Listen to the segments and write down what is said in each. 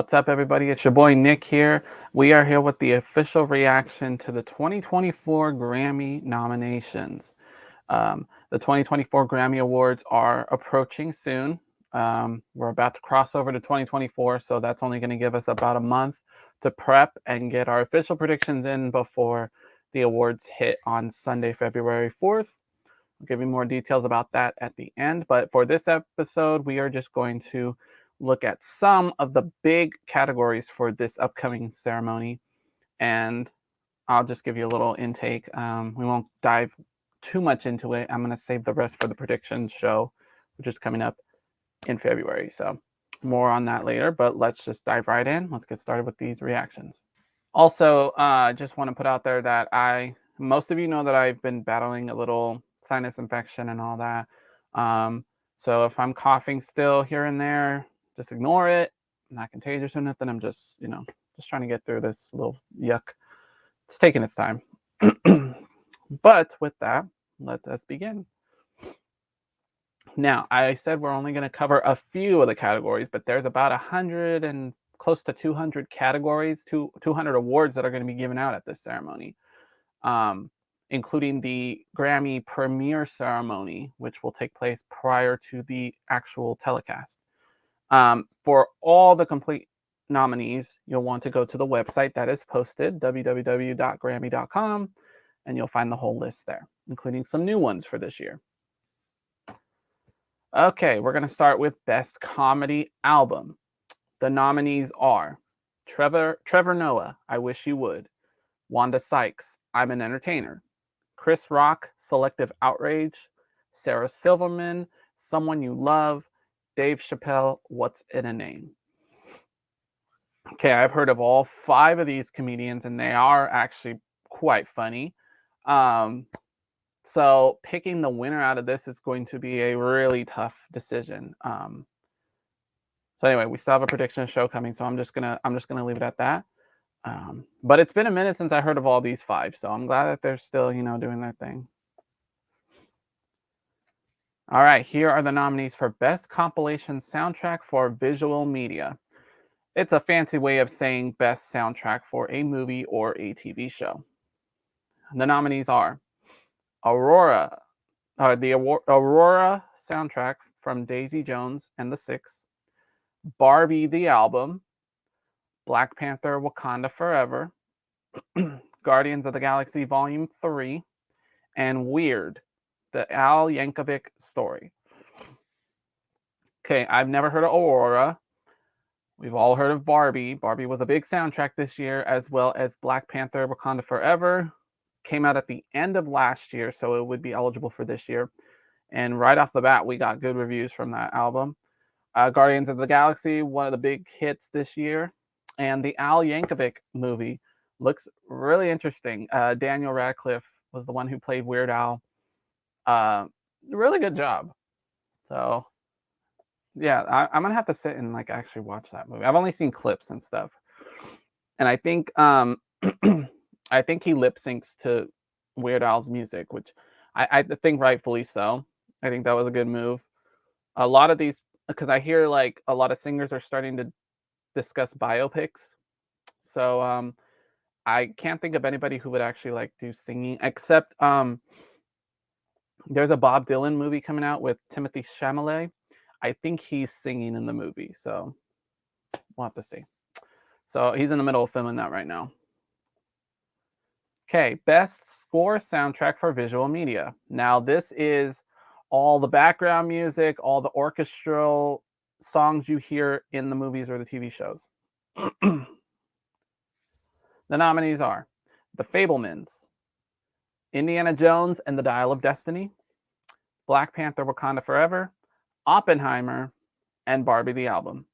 What's up, everybody? It's your boy Nick here. We are here with the official reaction to the 2024 Grammy nominations. The 2024 Grammy Awards are approaching soon. We're about to cross over to 2024, so that's only going to give us about a month to prep and get our official predictions in before the awards hit on Sunday, February 4th. I'll give you more details about that at the end. But for this episode, we are just going to look at some of the big categories for this upcoming ceremony. And I'll just give you a little intake. We won't dive too much into it. I'm going to save the rest for the predictions show, which is coming up in February. So more on that later, but let's just dive right in. Let's get started with these reactions. Also, I just want to put out there that most of you know that I've been battling a little sinus infection and all that. So if I'm coughing still here and there, just ignore it. I'm not contagious or nothing. I'm just, just trying to get through this little yuck. It's taking its time. But with that, let us begin. Now, I said we're only going to cover a few of the categories, but there's about 100 and close to 200 categories, 200 awards that are going to be given out at this ceremony, including the Grammy premiere ceremony, which will take place prior to the actual telecast. For all the complete nominees, you'll want to go to the website that is posted, www.grammy.com, and you'll find the whole list there, including some new ones for this year. Okay, we're going to start with Best Comedy Album. The nominees are Trevor Noah, I Wish You Would; Wanda Sykes, I'm an Entertainer; Chris Rock, Selective Outrage; Sarah Silverman, Someone You Love; Dave Chappelle, What's in a Name. Okay, I've heard of all 5 of these comedians, and they are actually quite funny. So picking the winner out of this is going to be a really tough decision. So anyway, we still have a prediction show coming, so I'm just gonna leave it at that. But it's been a minute since I heard of all these 5, so I'm glad that they're still, doing their thing. All right, here are the nominees for Best Compilation Soundtrack for Visual Media. It's a fancy way of saying Best Soundtrack for a movie or a TV show. The nominees are Aurora soundtrack from Daisy Jones and the Six; Barbie the album; Black Panther: Wakanda Forever; Guardians of the Galaxy Volume 3; and Weird, the Al Yankovic story. Okay, I've never heard of Aurora. We've all heard of Barbie. Barbie was a big soundtrack this year, as well as Black Panther: Wakanda Forever. Came out at the end of last year, so it would be eligible for this year. And right off the bat, we got good reviews from that album. Guardians of the Galaxy, one of the big hits this year. And the Al Yankovic movie looks really interesting. Daniel Radcliffe was the one who played Weird Al. Really good job. So, yeah, I'm going to have to sit and actually watch that movie. I've only seen clips and stuff. And I think I think he lip syncs to Weird Al's music, which I think rightfully so. I think that was a good move. A lot of these, because I hear a lot of singers are starting to discuss biopics. So I can't think of anybody who would actually do singing, except there's a Bob Dylan movie coming out with Timothée Chalamet. I think he's singing in the movie, so we'll have to see. So he's in the middle of filming that right now. Okay, Best Score Soundtrack for Visual Media. Now, this is all the background music, all the orchestral songs you hear in the movies or the TV shows. The nominees are The Fabelmans, Indiana Jones and the Dial of Destiny, Black Panther: Wakanda Forever, Oppenheimer, and Barbie the album.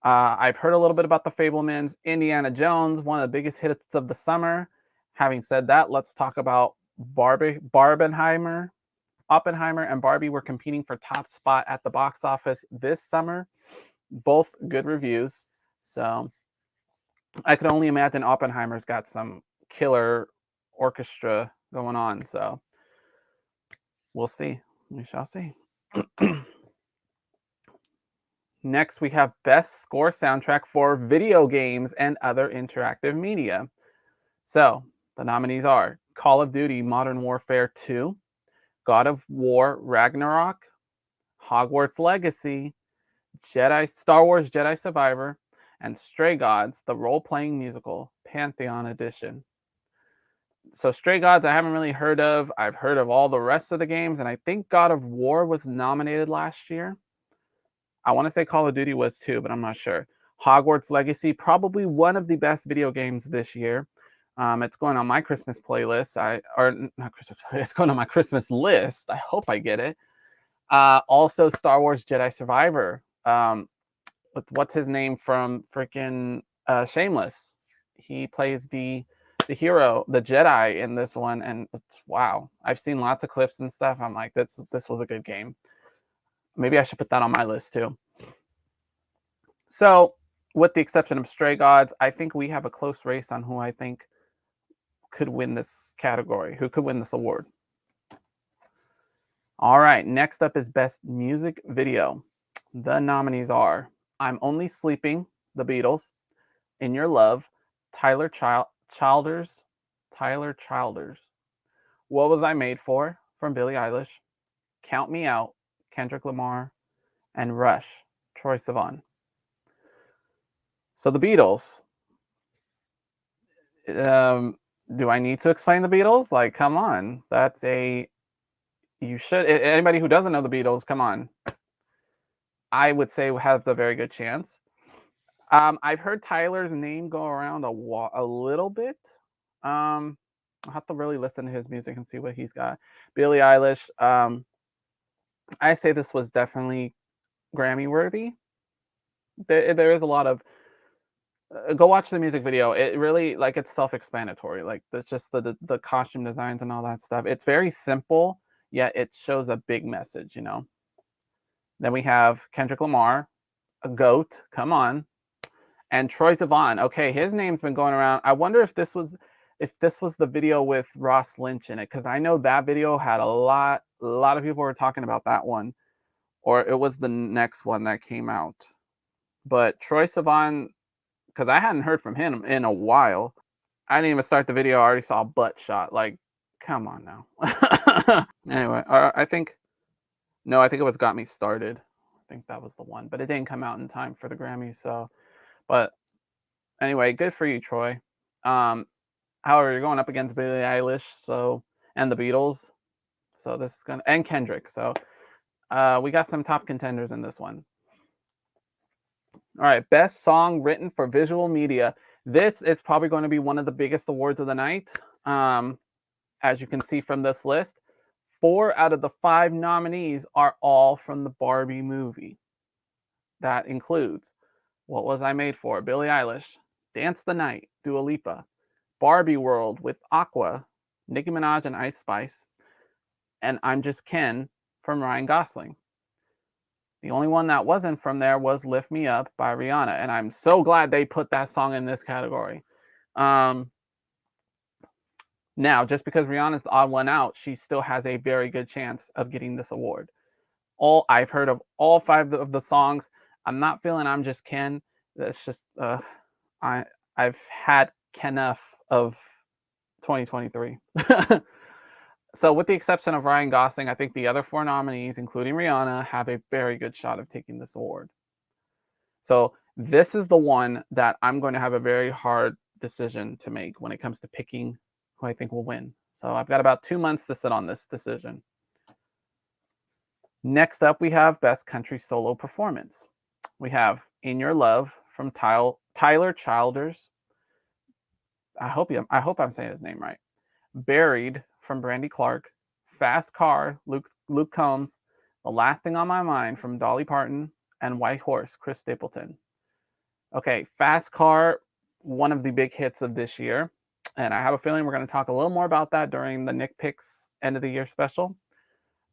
I've heard a little bit about The Fabelmans. Indiana Jones, one of the biggest hits of the summer. Having said that, let's talk about Barbenheimer. Oppenheimer and Barbie were competing for top spot at the box office this summer. Both good reviews. So I could only imagine Oppenheimer's got some killer orchestra going on. So we'll see. We shall see. Next, we have Best Score Soundtrack for Video Games and Other Interactive Media. So, the nominees are Call of Duty Modern Warfare 2, God of War Ragnarok, Hogwarts Legacy, Star Wars Jedi Survivor, and Stray Gods, the role-playing musical, Pantheon Edition. So Stray Gods I haven't really heard of. I've heard of all the rest of the games, and I think God of War was nominated last year. I want to say Call of Duty was too, but I'm not sure. Hogwarts Legacy, probably one of the best video games this year. It's going on my Christmas playlist. Not Christmas. It's going on my Christmas list. I hope I get it. Also, Star Wars Jedi Survivor. With what's his name from freaking Shameless? He plays the hero, the Jedi in this one, and it's wow. I've seen lots of clips and stuff. I'm like, this was a good game. Maybe I should put that on my list too. So, with the exception of Stray Gods, I think we have a close race on who I think could win this category, who could win this award. All right, next up is Best Music Video. The nominees are I'm Only Sleeping, The Beatles, In Your Love, Childers, What Was I Made For, from Billie Eilish, Count Me Out, Kendrick Lamar, and Rush, Troye Sivan. So the Beatles. Do I need to explain the Beatles? Like, come on. You should. Anybody who doesn't know the Beatles, come on. I would say has a very good chance. I've heard Tyler's name go around a little bit. I'll have to really listen to his music and see what he's got. Billie Eilish. I say this was definitely Grammy worthy. There is a lot of go watch the music video. It really like it's self-explanatory. Like it's just the costume designs and all that stuff. It's very simple, yet it shows a big message, you know. Then we have Kendrick Lamar, a goat, come on. And Troye Sivan. Okay, his name's been going around. I wonder if this was the video with Ross Lynch in it, because I know that video had a lot of people were talking about that one. Or it was the next one that came out. But Troye Sivan, because I hadn't heard from him in a while. I didn't even start the video. I already saw a butt shot. Like, come on now. Anyway, I think it was Got Me Started. I think that was the one, but it didn't come out in time for the Grammys. So, but anyway, good for you, Troy. However, you're going up against Billie Eilish, and the Beatles. So this is and Kendrick. So we got some top contenders in this one. All right, best song written for visual media. This is probably going to be one of the biggest awards of the night. As you can see from this list, 4 out of the 5 nominees are all from the Barbie movie. That includes What Was I Made For? Billie Eilish, Dance the Night, Dua Lipa, Barbie World with Aqua, Nicki Minaj and Ice Spice, and I'm Just Ken from Ryan Gosling. The only one that wasn't from there was Lift Me Up by Rihanna, and I'm so glad they put that song in this category. Now, just because Rihanna's the odd one out, she still has a very good chance of getting this award. I've heard of all 5 of the songs. I'm not feeling I'm Just Ken. That's just I've had enough of 2023. So with the exception of Ryan Gosling, I think the other 4 nominees, including Rihanna, have a very good shot of taking this award. So this is the one that I'm going to have a very hard decision to make when it comes to picking who I think will win. So I've got about 2 months to sit on this decision. Next up, we have Best Country Solo Performance. We have In Your Love from Tyler Childers. I hope I'm saying his name right. Buried from Brandy Clark, Fast Car, Luke Combs, The Last Thing on My Mind from Dolly Parton, and White Horse, Chris Stapleton. Okay, Fast Car, one of the big hits of this year, and I have a feeling we're going to talk a little more about that during the Nick Picks end of the year special.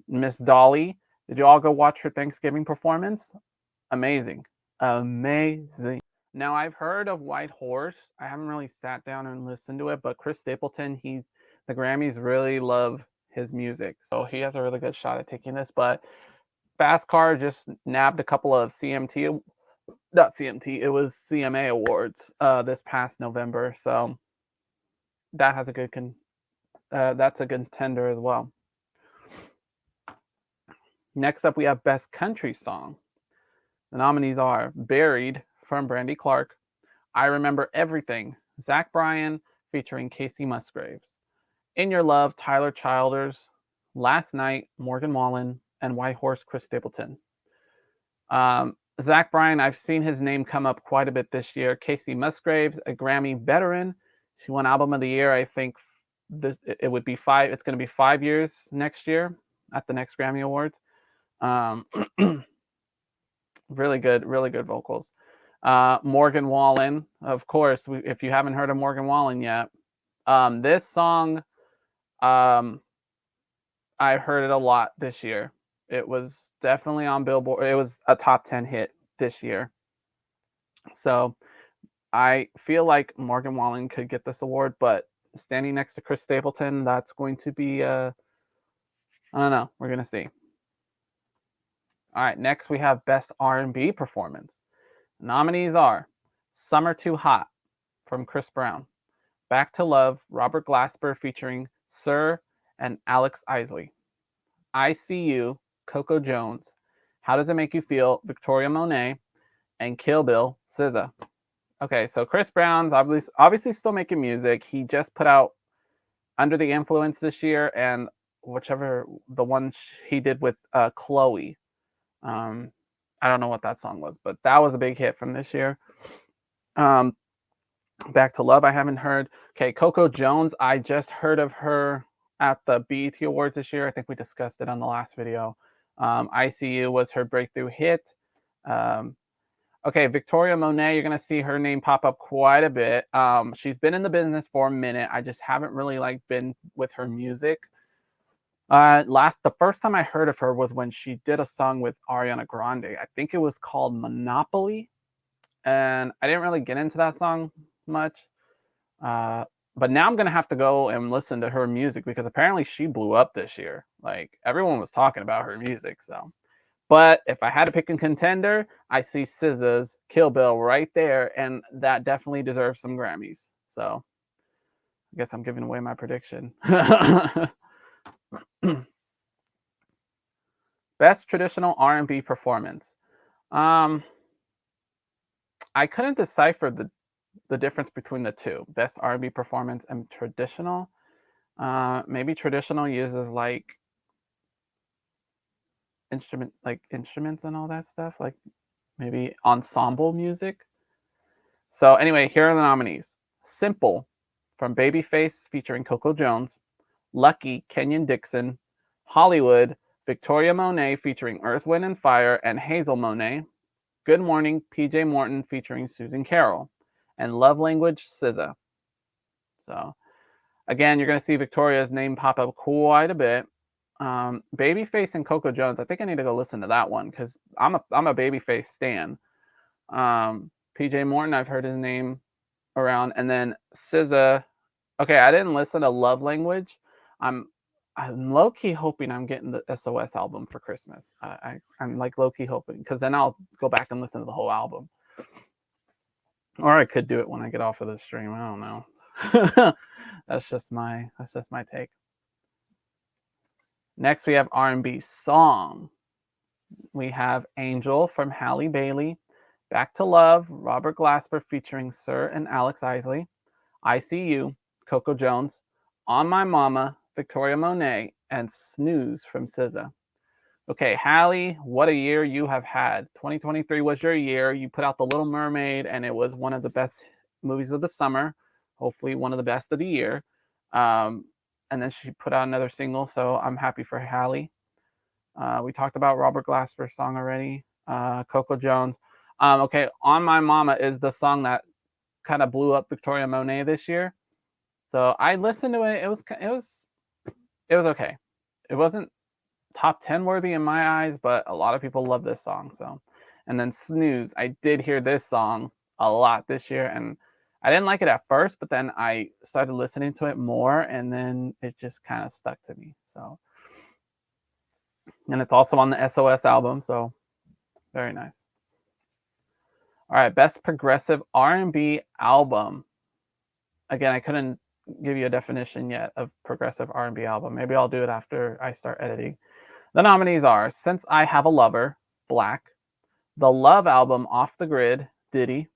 Miss Dolly, did you all go watch her Thanksgiving performance? Amazing. Now, I've heard of White Horse. I haven't really sat down and listened to it, but Chris Stapleton, the Grammys really love his music. So he has a really good shot at taking this. But Fast Car just nabbed a couple of CMT, not CMT, it was CMA awards this past November. So that has a good that's a good contender as well. Next up, we have Best Country Song. The nominees are Buried from Brandy Clark, I Remember Everything, Zach Bryan featuring Casey Musgraves, In Your Love, Tyler Childers, Last Night, Morgan Wallen, and White Horse, Chris Stapleton. Zach Bryan, I've seen his name come up quite a bit this year. Casey Musgraves, a Grammy veteran. She won Album of the Year, I think it would be it's going to be 5 years next year at the next Grammy Awards. Really good vocals. Morgan Wallen, of course, if you haven't heard of Morgan Wallen yet, this song, I heard it a lot this year. It was definitely on Billboard. It was a top 10 hit this year. So I feel like Morgan Wallen could get this award, but standing next to Chris Stapleton, that's going to be, I don't know. We're going to see. All right, next we have Best R&B Performance. The nominees are Summer Too Hot from Chris Brown, Back to Love, Robert Glasper featuring Sir and Alex Isley, I See You, Coco Jones, How Does It Make You Feel, Victoria Monet, and Kill Bill, SZA. Okay, so Chris Brown's obviously still making music. He just put out Under the Influence this year, and the one he did with Chloe. I don't know what that song was, but that was a big hit from this year. Back to Love, I haven't heard. Okay, Coco Jones, I just heard of her at the BET Awards this year. I think we discussed it on the last video. ICU was her breakthrough hit. Okay, Victoria Monet, you're going to see her name pop up quite a bit. She's been in the business for a minute. I just haven't really been with her music. The first time I heard of her was when she did a song with Ariana Grande. I think it was called Monopoly, and I didn't really get into that song much. But now I'm gonna have to go and listen to her music because apparently she blew up this year. Like everyone was talking about her music. So, but if I had to pick a contender, I see SZA's Kill Bill right there, and that definitely deserves some Grammys. So, I guess I'm giving away my prediction. Best traditional R&B performance. I couldn't decipher the difference between the two, best R&B performance and traditional. Maybe traditional uses instruments and all that stuff, like maybe ensemble music. So anyway, here are the nominees: Simple from Babyface featuring Coco Jones, Lucky, Kenyon Dixon, Hollywood, Victoria Monet featuring Earth, Wind and Fire and Hazel Monet, Good Morning, PJ Morton featuring Susan Carroll, and Love Language, SZA. So again, you're going to see Victoria's name pop up quite a bit. Babyface and Coco Jones, I think I need to go listen to that one because I'm a Babyface stan. PJ Morton, I've heard his name around, and then SZA. Okay, I didn't listen to Love Language. I'm low key hoping I'm getting the SOS album for Christmas. I'm like low key hoping because then I'll go back and listen to the whole album. Or I could do it when I get off of the stream. I don't know. That's just my take. Next, we have R&B song. We have Angel from Halle Bailey, Back to Love, Robert Glasper featuring Sir and Alex Isley, I See You, Coco Jones, On My Mama, Victoria Monet, and Snooze from SZA. Okay, Halle, what a year you have had. 2023 was your year. You put out The Little Mermaid, and it was one of the best movies of the summer, hopefully one of the best of the year. And then she put out another single, so I'm happy for Halle. We talked about Robert Glasper's song already. Coco Jones. Okay, On My Mama is the song that kind of blew up Victoria Monet this year. So I listened to it. It was okay. It wasn't top 10 worthy in my eyes, but a lot of people love this song. So, and then Snooze, I did hear this song a lot this year, and I didn't like it at first, but then I started listening to it more, and then it just kind of stuck to me. So And it's also on the SOS album, so very nice. All right, best progressive R&B album. Again, I couldn't give you a definition yet of progressive R&B album. Maybe I'll do it after I start editing. The nominees are Since I Have a Lover, Black, The Love Album, Off the Grid, Diddy,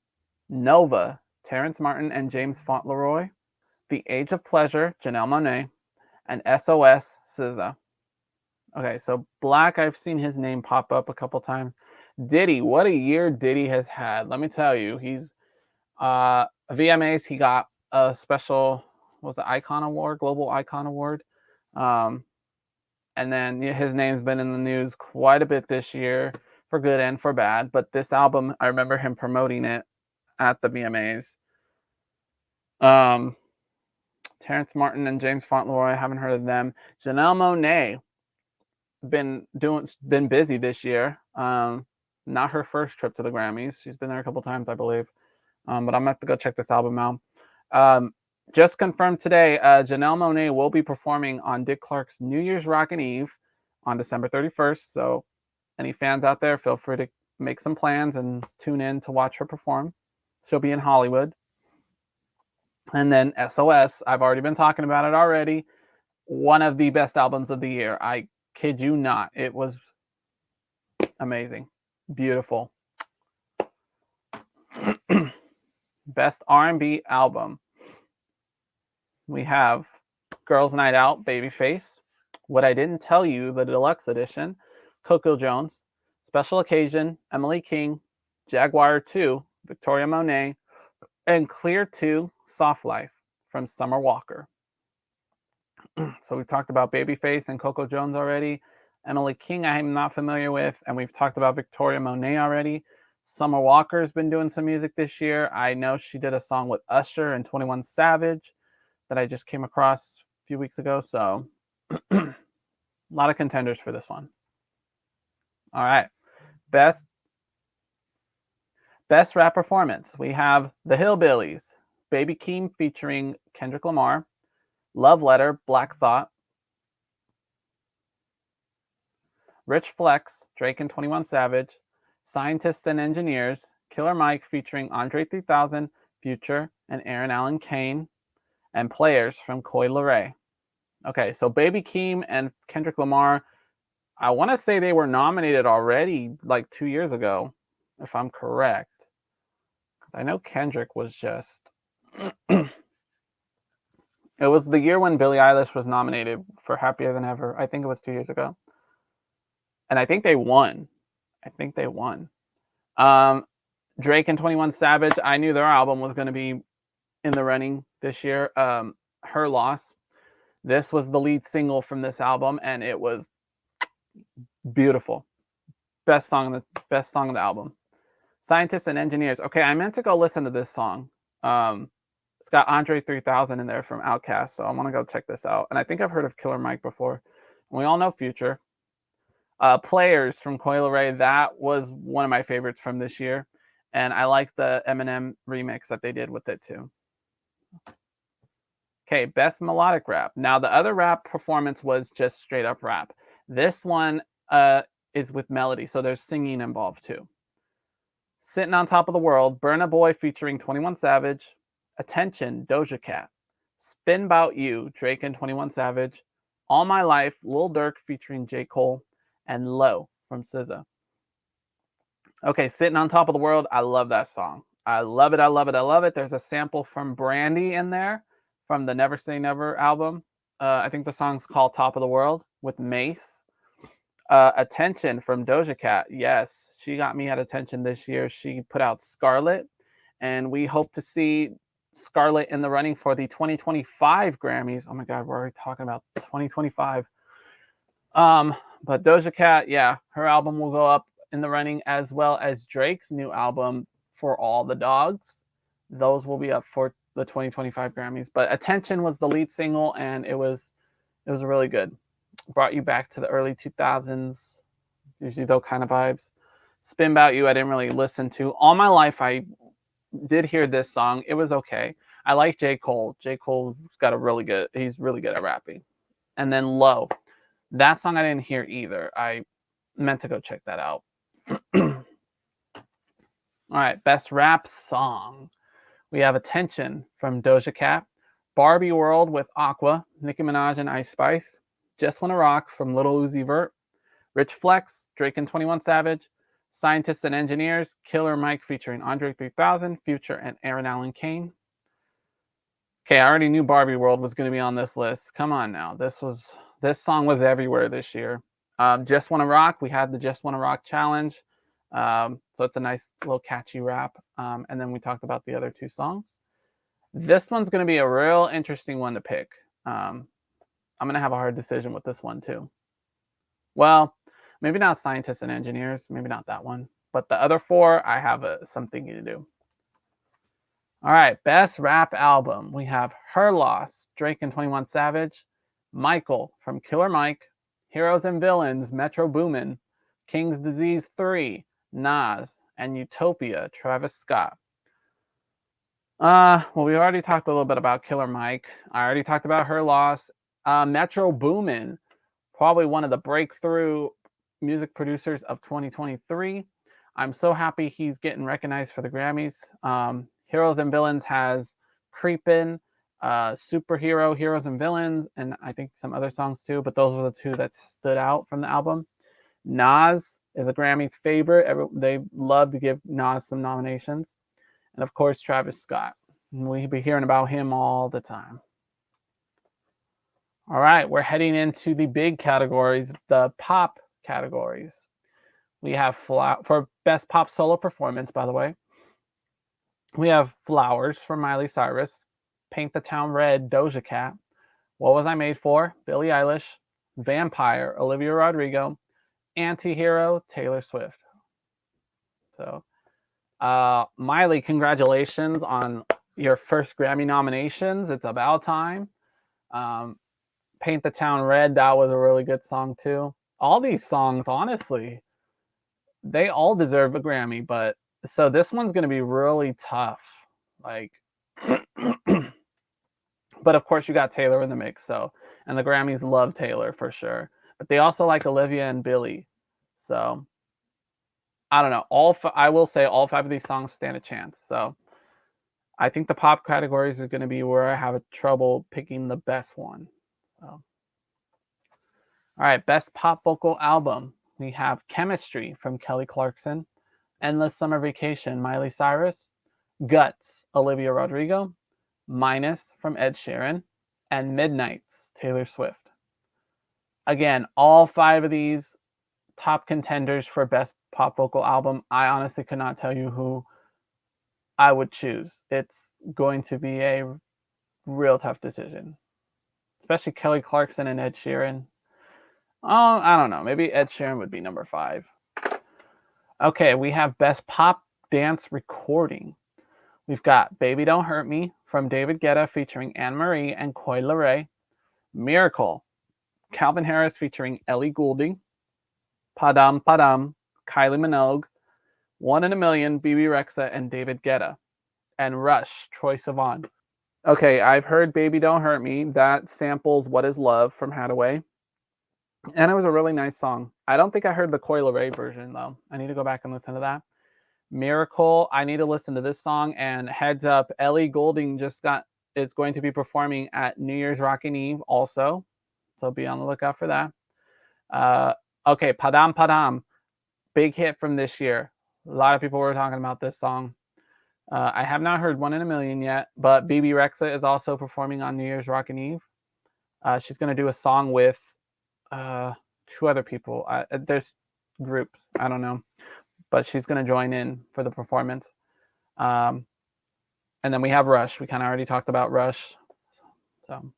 Nova, Terrence Martin and James Fauntleroy, The Age of Pleasure, Janelle Monáe, and SOS, SZA. Okay, so Black, I've seen his name pop up a couple times. Diddy, what a year Diddy has had. Let me tell you, he's VMAs, he got a special, what was the Icon Award, Global Icon Award. And then his name's been in the news quite a bit this year, for good and for bad. But this album, I remember him promoting it at the VMAs. Terrence Martin and James Fauntleroy, I haven't heard of them. Janelle Monáe, been busy this year. Not her first trip to the Grammys. She's been there a couple times, I believe. But I'm gonna have to go check this album out. Just confirmed today, Janelle Monáe will be performing on Dick Clark's New Year's Rockin' Eve on December 31st. So any fans out there, feel free to make some plans and tune in to watch her perform. She'll be in Hollywood. And then SOS, I've already been talking about it already. One of the best albums of the year. I kid you not. It was amazing. Beautiful. Best R&B album. We have Girls Night Out, Babyface. What I Didn't Tell You, the deluxe edition. Coco Jones. Special Occasion, Emily King. Jaguar 2, Victoria Monet. And Clear 2, Soft Life from Summer Walker. So we've talked about Babyface and Coco Jones already. Emily King, I am not familiar with. And we've talked about Victoria Monet already. Summer Walker has been doing some music this year. I know she did a song with Usher and 21 Savage that I just came across a few weeks ago. So a lot of contenders for this one. All right. Best rap performance. We have The Hillbillies, Baby Keem featuring Kendrick Lamar, Love Letter, Black Thought, Rich Flex, Drake and 21 Savage, Scientists and Engineers, Killer Mike featuring Andre 3000, Future, and Aaron Allen Kane, and Players from Coi Leray. Okay, so Baby Keem and Kendrick Lamar, I want to say they were nominated already like 2 years ago, if I'm correct. I know Kendrick was just... It was the year when Billie Eilish was nominated for Happier Than Ever. I think it was 2 years ago. And I think they won. Drake and 21 Savage, I knew their album was going to be in the running this year. Her Loss. This was the lead single from this album, and it was beautiful. Best song of the album. Scientists and Engineers. Okay, I meant to go listen to this song. It's got Andre 3000 in there from Outkast, so I want to go check this out. And I think I've heard of Killer Mike before. We all know Future. Players from Coi Leray, that was one of my favorites from this year. And I like the Eminem remix that they did with it too. Okay, best melodic rap. Now, the other rap performance was just straight up rap. This one is with melody, so there's singing involved too. Sitting on Top of the World, Burna Boy featuring 21 Savage, Attention, Doja Cat, Spin 'Bout You, Drake and 21 Savage, All My Life, Lil Durk featuring J. Cole, and Low from SZA. Okay, Sitting on Top of the World, I love that song. I love it. There's a sample from Brandy in there from the Never Say Never album. I think the song's called Top of the World with Mace. Attention from Doja Cat. Yes, she got me at attention this year. She put out Scarlet, and we hope to see Scarlet in the running for the 2025 Grammys. Oh my God, we're already talking about 2025. But Doja Cat, yeah, her album will go up in the running, as well as Drake's new album, For All the Dogs. Those will be up for the 2025 Grammys. But Attention was the lead single, and it was really good. Brought you back to the early 2000s, usually those kind of vibes. Spin 'Bout You, I didn't really listen to. All My Life, I did hear this song. It was okay. I like J. Cole. J. Cole's got he's really good at rapping. And then Low. That song I didn't hear either. I meant to go check that out. All right, best rap song. We have Attention from Doja Cat, Barbie World with Aqua, Nicki Minaj and Ice Spice, Just Wanna Rock from Lil Uzi Vert, Rich Flex, Drake and 21 Savage, Scientists and Engineers, Killer Mike featuring Andre 3000, Future, and Aaron Allen Kane. Okay, I already knew Barbie World was going to be on this list. Come on now. This song was everywhere this year. Just Wanna Rock, we had the Just Wanna Rock challenge. So it's a nice little catchy rap. And then we talked about the other two songs. This one's going to be a real interesting one to pick. I'm going to have a hard decision with this one too. Well, maybe not Scientists and Engineers, maybe not that one. But the other four, I have some thinking to do. All right, best rap album. We have Her Loss, Drake and 21 Savage, Michael from Killer Mike, Heroes and Villains, Metro Boomin, King's Disease 3, Nas, and Utopia, Travis Scott. Well, we already talked a little bit about Killer Mike. I already talked about Her Loss. Metro Boomin, probably one of the breakthrough music producers of 2023. I'm so happy he's getting recognized for the Grammys. Heroes and Villains has Creepin', Superhero, Heroes and Villains, and I think some other songs too, but those were the two that stood out from the album. Nas is a Grammys favorite. They love to give Nas some nominations. And of course, Travis Scott. We'll be hearing about him all the time. All right, we're heading into the big categories, the pop categories. We have for best pop solo performance, by the way. We have Flowers from Miley Cyrus, Paint the Town Red, Doja Cat, What Was I Made For, Billie Eilish, Vampire, Olivia Rodrigo, Antihero, Taylor Swift. So, Miley, congratulations on your first Grammy nominations. It's about time. Paint the Town Red, that was a really good song too. All these songs, honestly, they all deserve a Grammy, but so this one's going to be really tough. Like, but of course you got Taylor in the mix, so, and the Grammys love Taylor for sure, but they also like Olivia and Billie. So I don't know. I will say all five of these songs stand a chance. So I think the pop categories are going to be where I have trouble picking the best one. So. All right, best pop vocal album. We have Chemistry from Kelly Clarkson, Endless Summer Vacation, Miley Cyrus, Guts, Olivia Rodrigo, Minus from Ed Sheeran, and Midnights, Taylor Swift. Again, all five of these top contenders for best pop vocal album. I honestly could not tell you who I would choose. It's going to be a real tough decision, especially Kelly Clarkson and Ed Sheeran. Oh, I don't know. Maybe Ed Sheeran would be number 5. Okay, we have best pop dance recording. We've got Baby Don't Hurt Me from David Guetta featuring Anne-Marie and Coi Leray. Miracle, Calvin Harris featuring Ellie Goulding. Padam Padam, Kylie Minogue. 1 in a Million, BB Rexa and David Guetta. And Rush, Troye Sivan. Okay, I've heard Baby Don't Hurt Me. That samples What Is Love from Hathaway. And it was a really nice song. I don't think I heard the Coi Leray version, though. I need to go back and listen to that. Miracle, I need to listen to this song. And heads up, Ellie Goulding is going to be performing at New Year's Rockin' Eve also. So be on the lookout for that. Okay, Padam Padam, big hit from this year. A lot of people were talking about this song. I have not heard 1 in a Million yet, but BB Rexa is also performing on New Year's Rockin' Eve. She's going to do a song with 2 other people. There's groups, I don't know, but she's going to join in for the performance. And then we have Rush. We kind of already talked about Rush. So,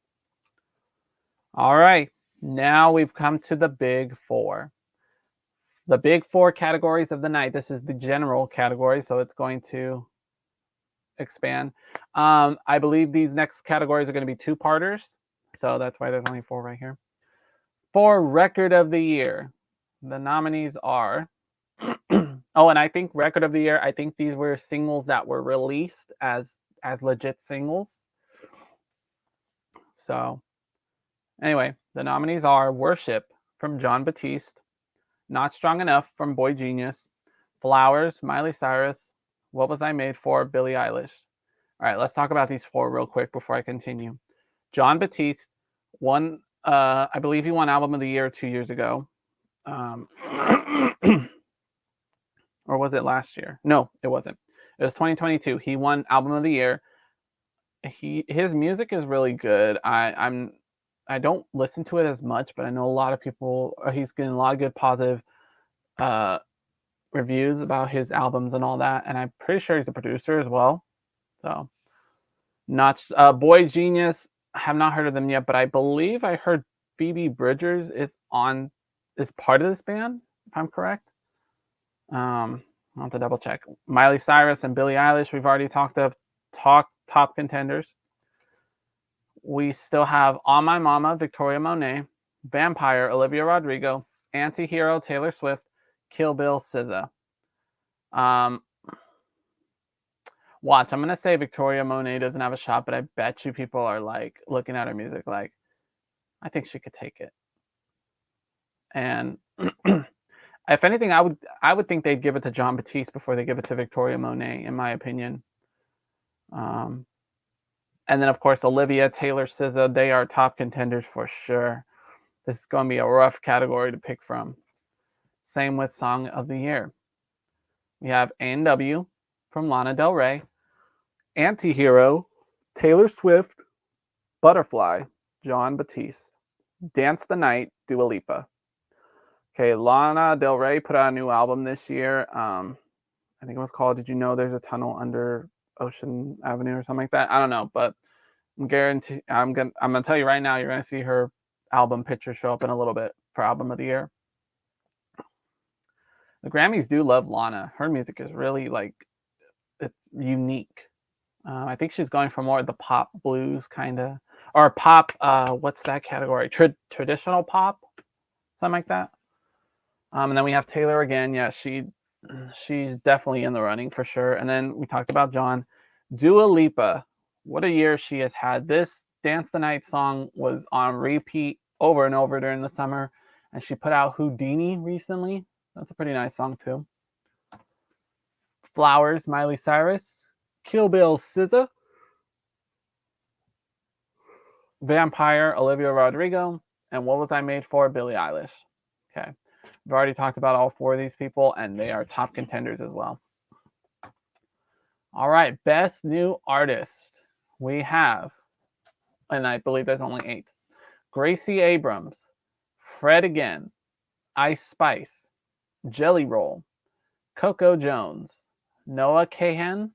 all right, now we've come to the big 4. The big 4 categories of the night. This is the general category, so it's going to expand. I believe these next categories are going to be 2-parters, so that's why there's only 4 right here. For Record of the Year, the nominees are oh, and I think Record of the Year, I think these were singles that were released as legit singles. So anyway, the nominees are Worship from Jon Batiste. Not Strong Enough from Boy Genius. Flowers, Miley Cyrus. What Was I Made For, Billie Eilish. All right, let's talk about these four real quick before I continue. Jon Batiste won, I believe he won Album of the Year 2 years ago. Or was it last year? No, it wasn't. It was 2022. He won Album of the Year. His music is really good. I don't listen to it as much, but I know a lot of people. He's getting a lot of good positive reviews about his albums and all that, and I'm pretty sure he's a producer as well. So, not Boy Genius. I have not heard of them yet, but I believe I heard Phoebe Bridgers is part of this band, if I'm correct. I'll have to double check. Miley Cyrus and Billie Eilish, we've already talked top contenders. We still have On My Mama, Victoria Monet, Vampire, Olivia Rodrigo, Anti-Hero, Taylor Swift, Kill Bill, SZA. Watch, I'm going to say Victoria Monet doesn't have a shot, but I bet you people are like looking at her music like, I think she could take it. And if anything, I would think they'd give it to Jon Batiste before they give it to Victoria Monet, in my opinion. And then, of course, Olivia, Taylor, SZA, they are top contenders for sure. This is going to be a rough category to pick from. Same with Song of the Year. We have A&W from Lana Del Rey, Anti-Hero, Taylor Swift, Butterfly, Jon Batiste, Dance the Night, Dua Lipa. Okay, Lana Del Rey put out a new album this year. I think it was called Did You Know There's a Tunnel Under Ocean Avenue or something like that. I don't know, but I'm gonna tell you right now, you're gonna see her album picture show up in a little bit for Album of the Year. The Grammys do love Lana. Her music is really it's unique. I think she's going for more of the pop blues kind of, or pop. What's that category? Traditional pop, something like that. And then we have Taylor again. Yeah, she's definitely in the running for sure. And then we talked about John. Dua Lipa. What a year she has had. This Dance the Night song was on repeat over and over during the summer. And she put out Houdini recently. That's a pretty nice song too. Flowers, Miley Cyrus. Kill Bill, SZA. Vampire, Olivia Rodrigo. And What Was I Made For, Billie Eilish. Okay. We've already talked about all four of these people, and they are top contenders as well. All right, Best New Artist. We have, and I believe there's only 8. Gracie Abrams, Fred Again, Ice Spice, Jelly Roll, Coco Jones, Noah Kahan,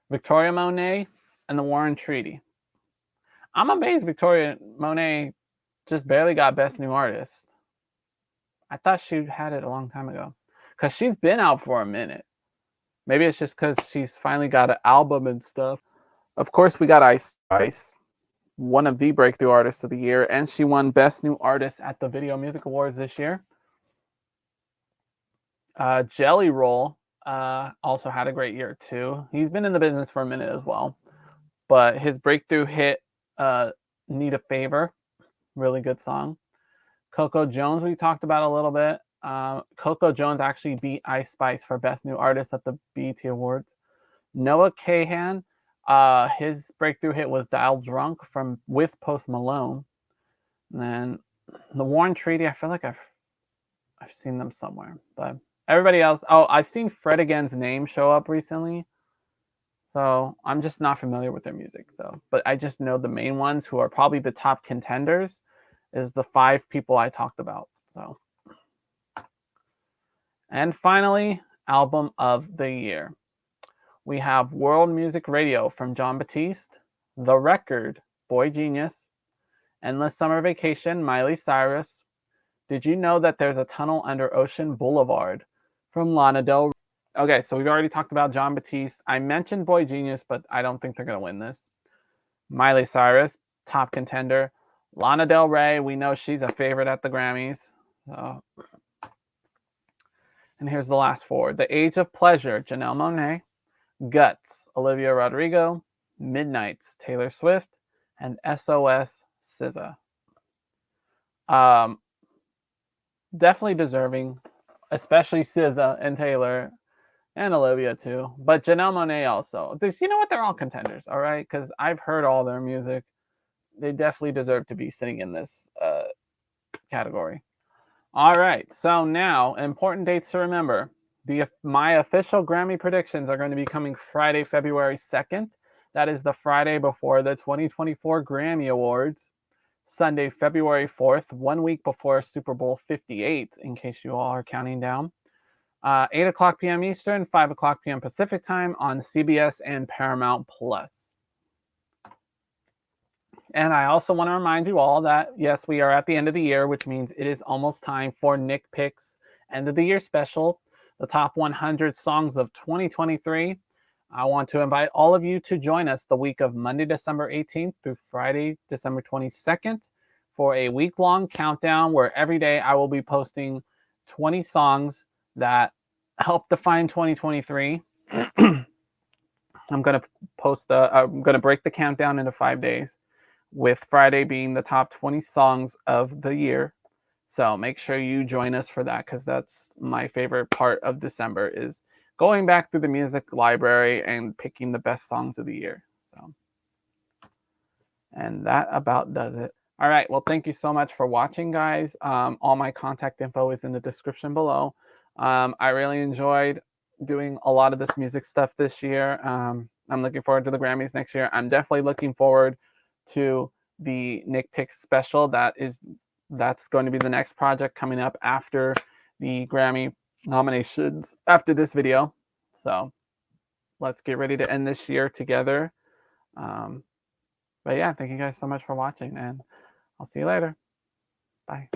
Victoria Monet, and the Warren Treaty. I'm amazed Victoria Monet just barely got Best New Artist. I thought she had it a long time ago. Because she's been out for a minute. Maybe it's just because she's finally got an album and stuff. Of course, we got Ice Spice, one of the breakthrough artists of the year, and she won Best New Artist at the Video Music Awards this year. Jelly Roll also had a great year too. He's been in the business for a minute as well. But his breakthrough hit, Need a Favor, really good song. Coco Jones, we talked about a little bit. Coco Jones actually beat Ice Spice for Best New Artist at the BET Awards. Noah Kahan, his breakthrough hit was Dial Drunk with Post Malone. And then the Warren Treaty, I feel like I've seen them somewhere. But everybody else, I've seen Fred Again's name show up recently. So I'm just not familiar with their music. But I just know the main ones who are probably the top contenders is the 5 people I talked about. So, and finally, Album of the Year. We have World Music Radio from Jon Batiste, The Record, Boy Genius, Endless Summer Vacation, Miley Cyrus. Did you know that there's a tunnel under Ocean Boulevard from Lana Del Rey? Okay, so we've already talked about Jon Batiste. I mentioned Boy Genius, but I don't think they're going to win this. Miley Cyrus, top contender. Lana Del Rey, we know she's a favorite at the Grammys. And here's the last 4. The Age of Pleasure, Janelle Monáe. Guts, Olivia Rodrigo. Midnights, Taylor Swift. And SOS, SZA. Um, Definitely deserving, especially SZA and Taylor and Olivia too. But Janelle Monáe also. You know what? They're all contenders, all right? Because I've heard all their music. They definitely deserve to be sitting in this category. All right. So now, important dates to remember. My official Grammy predictions are going to be coming Friday, February 2nd. That is the Friday before the 2024 Grammy Awards. Sunday, February 4th, 1 week before Super Bowl 58, in case you all are counting down. 8 o'clock p.m. Eastern, 5 o'clock p.m. Pacific time on CBS and Paramount Plus. And I also want to remind you all that, yes, we are at the end of the year, which means it is almost time for Nick Picks End of the Year Special, the top 100 songs of 2023. I want to invite all of you to join us the week of Monday, December 18th through Friday, December 22nd for a week-long countdown where every day I will be posting 20 songs that help define 2023. I'm going to break the countdown into 5 days, with Friday being the top 20 songs of the year. So make sure you join us for that, because that's my favorite part of December, is going back through the music library and picking the best songs of the year. So, and that about does it. All right. Well, thank you so much for watching, guys. All my contact info is in the description below. I really enjoyed doing a lot of this music stuff this year. I'm looking forward to the Grammys next year. I'm definitely looking forward to the Nick Picks special. That's going to be the next project coming up after the Grammy nominations, after this video. So let's get ready to end this year together. But yeah, thank you guys so much for watching, and I'll see you later. Bye.